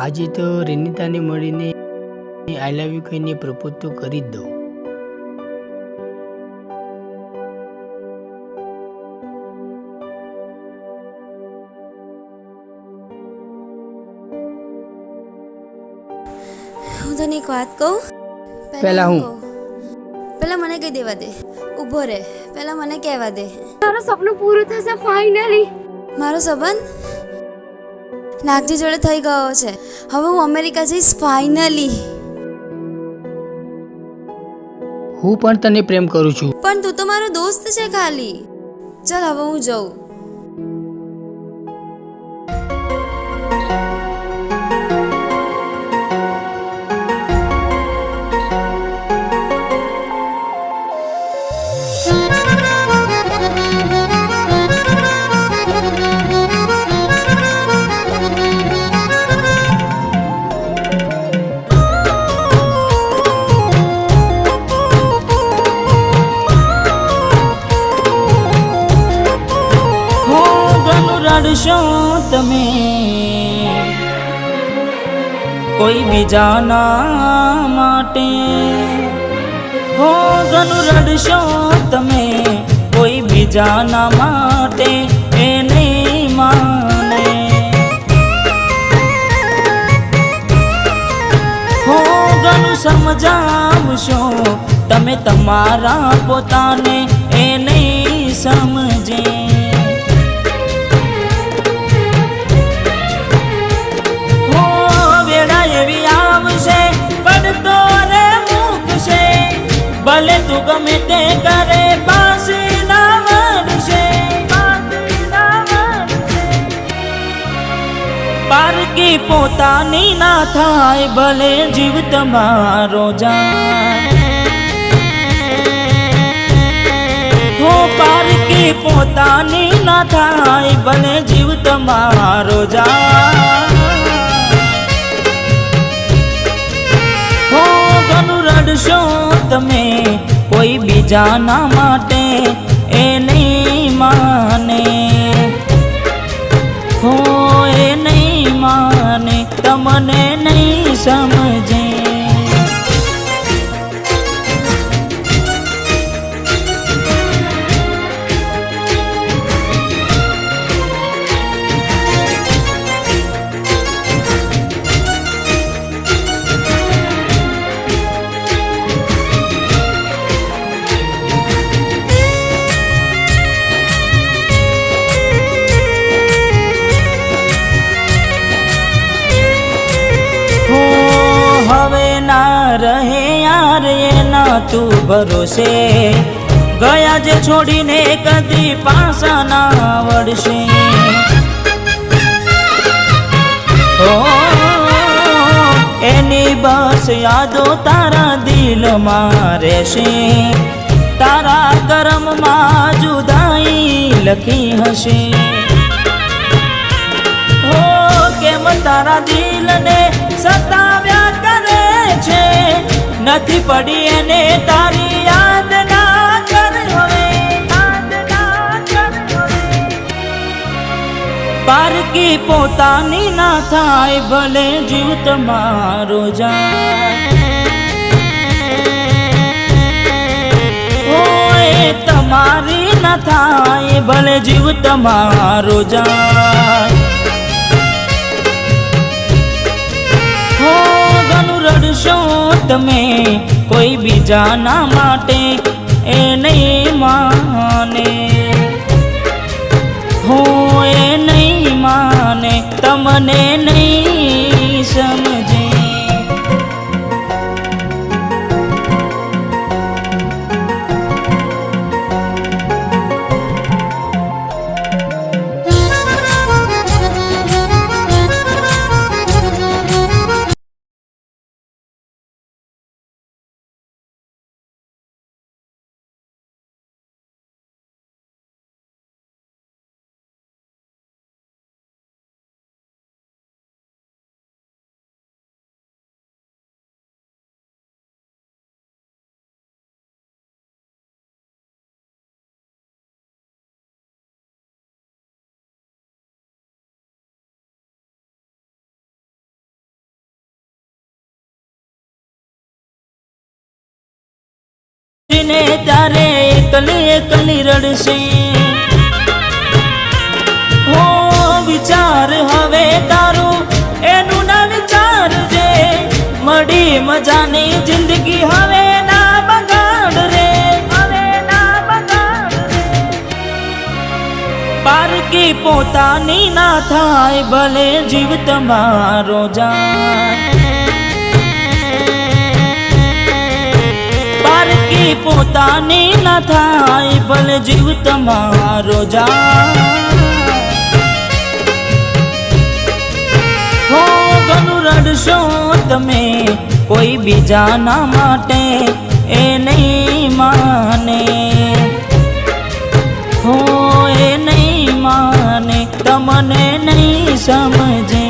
આજે તો રેનિતાને મળીને આઈ લવ યુ કહીને પ્રપોઝ તો કરી જ દઉં. હું તને એક વાત કહું. પહેલા હું પહેલા મને કહી દેવા દે. ઊભો રહે, પહેલા મને કહેવા દે. મારું સપનું પૂરું થશે ફાઇનલી. મારો સંબંધ નાગજી જોડે થઈ ગયો છે. હવે હું અમેરિકા જઈશ ફાઇનલી. હું પણ તને પ્રેમ કરું છું. પણ તું તો મારો દોસ્ત છે ખાલી. ચાલ હવે હું જાઉં. રડશો તમે કોઈ બીજાના માટે, હો ઘણું રડશો તમે કોઈ બીજાના માટે, એ નહીં માને. હો ઘણું સમજાવશો તમે તમારા પોતાને, એ નહીં સમજે. ભલે તું ગમે તે કરે પાછી ના મળશે. પારકી પોતાની ના થાય ભલે જીવ તમારો જાય. હો પારકી પોતાની ના થાય ભલે જીવ તમારો જાય. હો ઘણું રડશો તમે કોઈ બીજાના માટે, એ નહીં માને. હો એ નહીં માને, તમને નહીં સમજે. રહે યાર એના તું ભરોસે, ગયા જે છોડીને કદી પાછા ના વળશે. ઓ એની બસ યાદો તારા દિલમાં રહેશે. તારા કર્મમાં જુદાઈ લખી હશે. હો કેમ તારા દિલને સતાવ્યા કરે છે, નથી પડી એને તારી યાદ ના કર હવે. પારકી પોતાની ના થાય ભલે જીવ તમારો જાય. ઓય તમારી ના થાય ભલે જીવ તમારો જાય. હો ઘણું રડશો તમે કોઈ બીજાના માટે, એ નહીં માને. હો એ નહીં માને, તમને નહીં સમજે. બેસીને ત્યારે એકલી એકલી રડશે. હો વિચાર હવે તારું એનું ના વિચારજે, મળી મજાની જિંદગી હવે ના બગાડ રે, હવે ના બગાડ રે. પારકી પોતાની ના થાય ભલે જીવ તમારો જાય, પારકી પોતાની ના થાય ભલે જીવ તમારો જાય. હો ઘણું રડશો તમે કોઈ બીજાના માટે, એ નહીં માને. હો એ નહીં માને, તમને નહીં સમજે.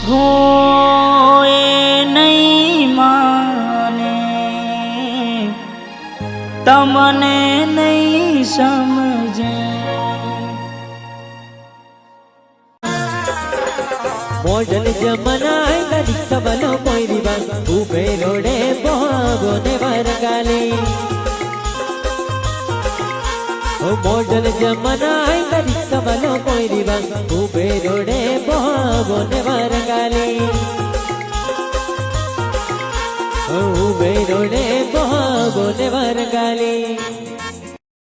હો એ નહીં માને, તમને નહીં સમજે. मॉडल जमाना आएगा रिक्शा वालों कोई रिवाज ऊपे रोडे भागो ने वरगाले. ओ मॉडल जमाना आएगा रिक्शा वालों कोई रिवाज ऊपे रोडे भागो ने वरगाले. ओ ऊपे रोडे भागो ने वरगाले.